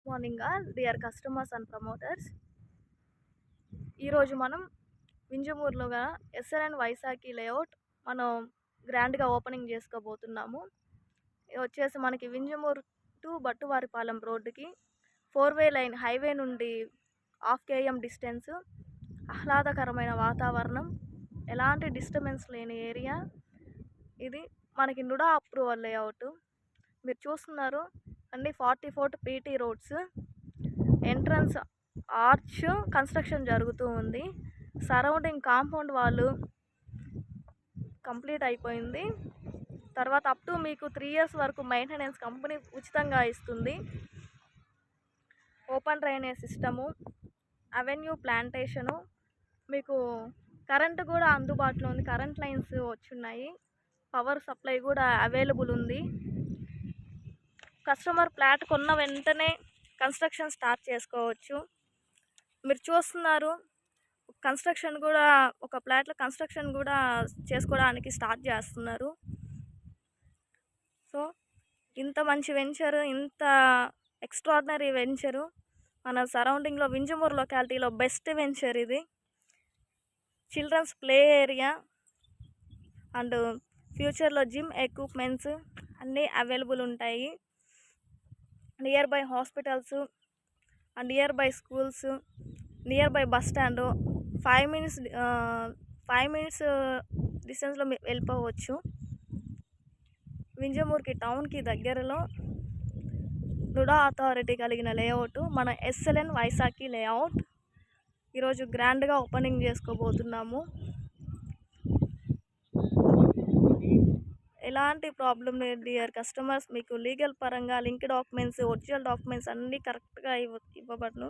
Morning all dear customers and promoters. ఈరోజు మనం వింజమూరులో గల ఎస్ఎల్ఎన్ వైశాఖి లేఅవుట్ మనం గ్రాండ్గా ఓపెనింగ్ చేసుకోబోతున్నాము. ఇది వచ్చేసి మనకి వింజమూరు టు బట్టువారిపాలెం రోడ్డుకి 4-వే లైన్ హైవే నుండి 1/2 km డిస్టెన్స్, ఆహ్లాదకరమైన వాతావరణం, ఎలాంటి డిస్టర్బెన్స్ లేని ఏరియా. ఇది మనకి నుడా అప్రూవల్ లేఅవుట్. మీరు చూస్తున్నారు అండి, 44 PT roads, entrance arch construction జరుగుతూ ఉంది. సరౌండింగ్ కాంపౌండ్ వాళ్ళు కంప్లీట్ అయిపోయింది. తర్వాత అప్ టు మీకు 3 years వరకు మెయింటెనెన్స్ కంపెనీ ఉచితంగా ఇస్తుంది. Open drainage system, avenue plantation, మీకు కరెంటు కూడా అందుబాటులో ఉంది. కరెంట్ లైన్స్ వచ్చున్నాయి. పవర్ సప్లై కూడా అవైలబుల్ ఉంది. కస్టమర్ ఫ్లాట్ కొన్న వెంటనే కన్స్ట్రక్షన్ స్టార్ట్ చేసుకోవచ్చు. మీరు చూస్తున్నారు, కన్స్ట్రక్షన్ కూడా ఒక ఫ్లాట్లో కన్స్ట్రక్షన్ కూడా చేసుకోవడానికి స్టార్ట్ చేస్తున్నారు. సో ఇంత మంచి వెంచరు, ఇంత ఎక్స్ట్రాడినరీ వెంచరు మన సరౌండింగ్లో వింజమూరు లొకాలిటీలో బెస్ట్ వెంచర్ ఇది. చిల్డ్రన్స్ ప్లే ఏరియా అండ్ ఫ్యూచర్లో జిమ్ ఎక్విప్మెంట్స్ అన్నీ అవైలబుల్ ఉంటాయి. Near by hospitals and near by schools, near by bus stand, 5 minutes డిస్టెన్స్లో వెళ్ళిపోవచ్చు. వింజమూరుకి టౌన్కి దగ్గరలో నుడా అథారిటీ కలిగిన లేఅవుట్ మన ఎస్ఎల్ఎన్ వైశాఖి లేఅవుట్. ఈరోజు గ్రాండ్గా ఓపెనింగ్ చేసుకోబోతున్నాము. ఎలాంటి ప్రాబ్లం లేదు డియర్ కస్టమర్స్. మీకు లీగల్ పరంగా లింక్ డాక్యుమెంట్స్, ఒరిజినల్ డాక్యుమెంట్స్ అన్నీ కరెక్ట్గా ఇవ్వబడును.